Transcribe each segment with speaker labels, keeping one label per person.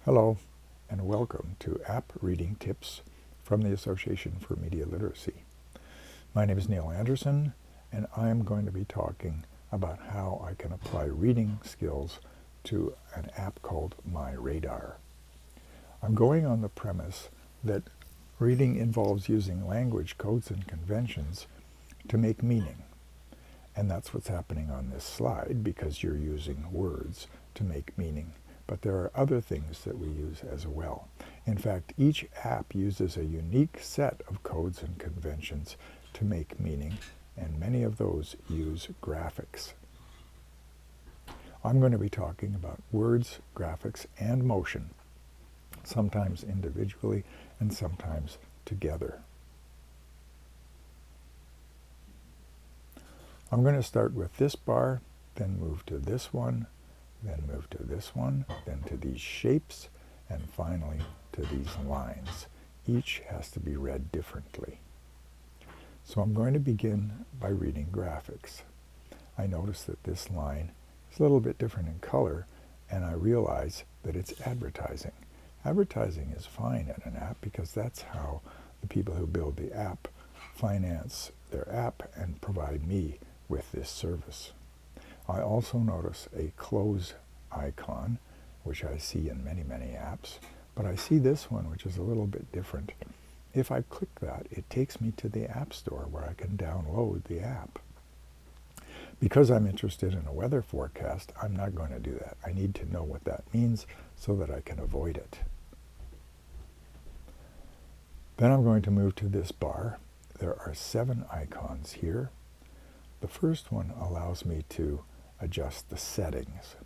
Speaker 1: Hello, and welcome to App Reading Tips from the Association for Media Literacy. My name is Neil Anderson, and I am going to be talking about how I can apply reading skills to an app called My Radar. I'm going on the premise that reading involves using language, codes, and conventions to make meaning. And that's what's happening on this slide because you're using words to make meaning. But there are other things that we use as well. In fact, each app uses a unique set of codes and conventions to make meaning, and many of those use graphics. I'm going to be talking about words, graphics, and motion, sometimes individually and sometimes together. I'm going to start with this bar, then move to this one, then move to this one, then to these shapes, and finally to these lines. Each has to be read differently. So I'm going to begin by reading graphics. I notice that this line is a little bit different in color, and I realize that it's advertising. Advertising is fine in an app because that's how the people who build the app finance their app and provide me with this service. I also notice a close icon, which I see in many apps, but I see this one, which is a little bit different. If I click that, it takes me to the App Store where I can download the app. Because I'm interested in a weather forecast, I'm not going to do that. I need to know what that means so that I can avoid it. Then I'm going to move to this bar. There are 7 icons here. The first one allows me to adjust the settings,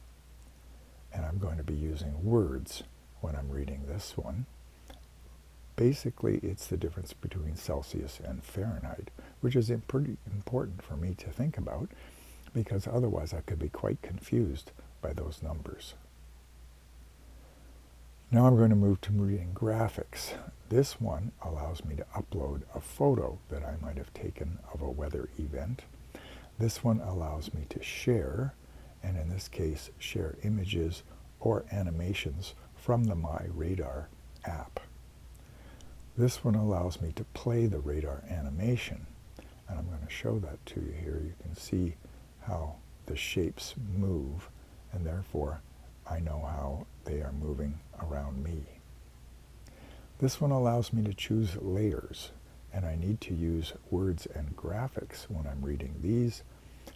Speaker 1: and I'm going to be using words when I'm reading this one. Basically, it's the difference between Celsius and Fahrenheit, which is pretty important for me to think about because otherwise I could be quite confused by those numbers. Now I'm going to move to reading graphics. This one allows me to upload a photo that I might have taken of a weather event. This one allows me to share, and in this case, share images or animations from the My Radar app. This one allows me to play the radar animation, and I'm going to show that to you here. You can see how the shapes move, and therefore I know how they are moving around me. This one allows me to choose layers, and I need to use words and graphics when I'm reading these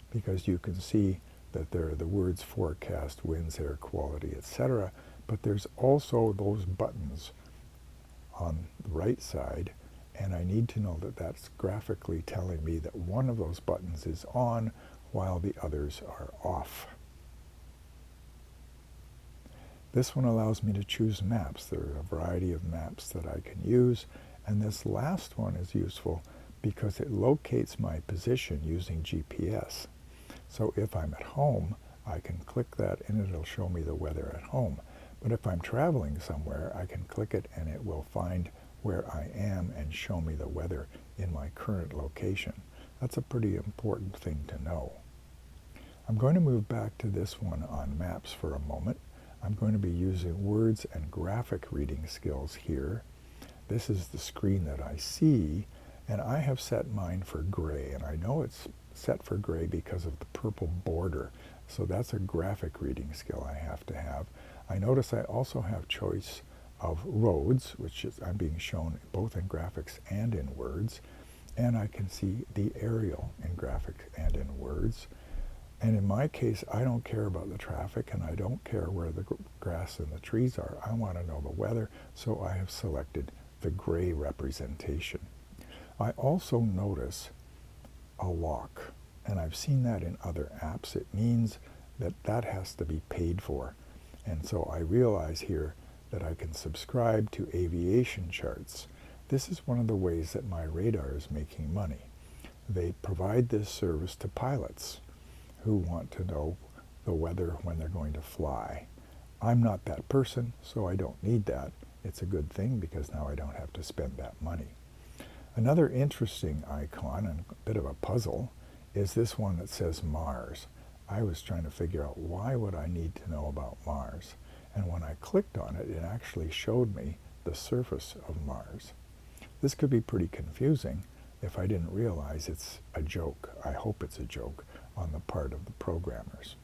Speaker 1: because you can see that there are the words forecast, winds, air quality, etc. But there's also those buttons on the right side, and I need to know that that's graphically telling me that one of those buttons is on while the others are off. This one allows me to choose maps. There are a variety of maps that I can use, and this last one is useful because it locates my position using GPS. So if I'm at home, I can click that and it'll show me the weather at home. But if I'm traveling somewhere, I can click it and it will find where I am and show me the weather in my current location. That's a pretty important thing to know. I'm going to move back to this one on maps for a moment. I'm going to be using words and graphic reading skills here. This is the screen that I see, and I have set mine for gray, and I know it's set for gray because of the purple border. So that's a graphic reading skill I have to have. I notice I also have choice of roads, which is I'm being shown both in graphics and in words, and I can see the aerial in graphics and in words. And in my case, I don't care about the traffic, and I don't care where the grass and the trees are. I want to know the weather, so I have selected the gray representation. I also notice a lock, and I've seen that in other apps. It means that that has to be paid for, and so I realize here that I can subscribe to aviation charts. This is one of the ways that My Radar is making money. They provide this service to pilots who want to know the weather when they're going to fly. I'm not that person, so I don't need that. It's a good thing because now I don't have to spend that money. Another interesting icon, and a bit of a puzzle, is this one that says Mars. I was trying to figure out why would I need to know about Mars. And when I clicked on it, it actually showed me the surface of Mars. This could be pretty confusing if I didn't realize it's a joke. I hope it's a joke on the part of the programmers.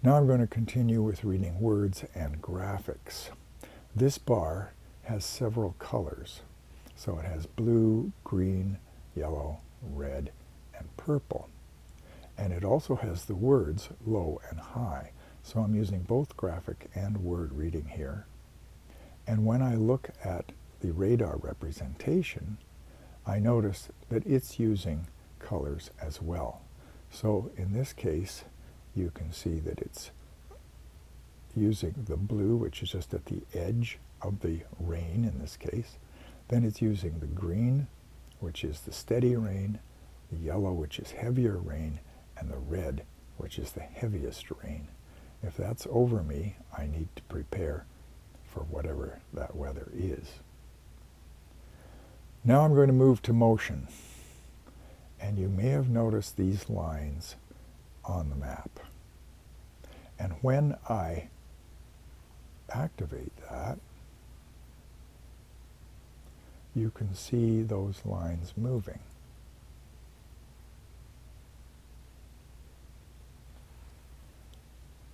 Speaker 1: Now I'm going to continue with reading words and graphics. This bar has several colors. So it has blue, green, yellow, red, and purple. And it also has the words low and high. So I'm using both graphic and word reading here. And when I look at the radar representation, I notice that it's using colors as well. So in this case, you can see that it's using the blue, which is just at the edge of the rain in this case. Then it's using the green, which is the steady rain, the yellow, which is heavier rain, and the red, which is the heaviest rain. If that's over me, I need to prepare for whatever that weather is. Now I'm going to move to motion. And you may have noticed these lines on the map. And when I activate that, you can see those lines moving.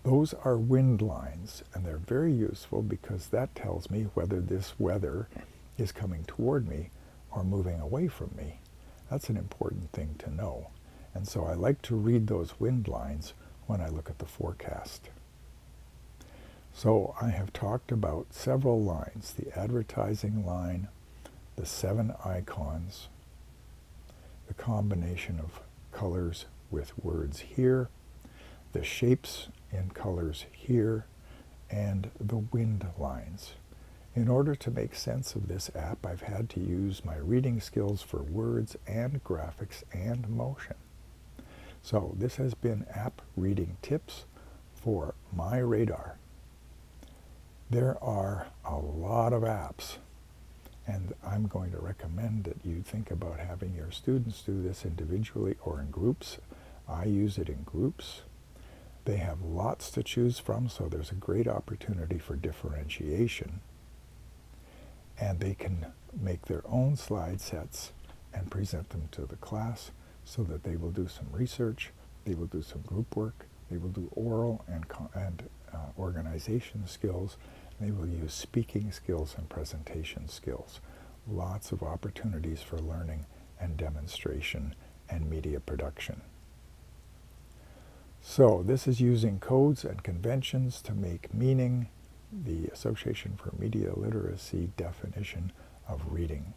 Speaker 1: Those are wind lines, and they're very useful because that tells me whether this weather is coming toward me or moving away from me. That's an important thing to know. And so I like to read those wind lines when I look at the forecast. So I have talked about several lines: the advertising line, the 7 icons, the combination of colors with words here, the shapes in colors here, and the wind lines. In order to make sense of this app, I've had to use my reading skills for words and graphics and motion. So this has been app reading tips for my radar. There are a lot of apps, and I'm going to recommend that you think about having your students do this individually or in groups. I use it in groups. They have lots to choose from, so there's a great opportunity for differentiation. And they can make their own slide sets and present them to the class so that they will do some research, they will do some group work, they will do oral and organization skills, they will use speaking skills and presentation skills. Lots of opportunities for learning and demonstration and media production. So this is using codes and conventions to make meaning, the Association for Media Literacy definition of reading.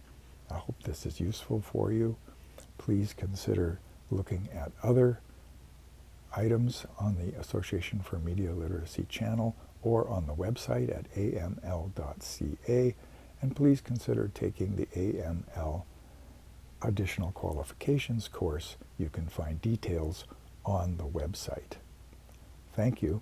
Speaker 1: I hope this is useful for you. Please consider looking at other items on the Association for Media Literacy channel or on the website at aml.ca, and please consider taking the AML Additional Qualifications course. You can find details on the website. Thank you.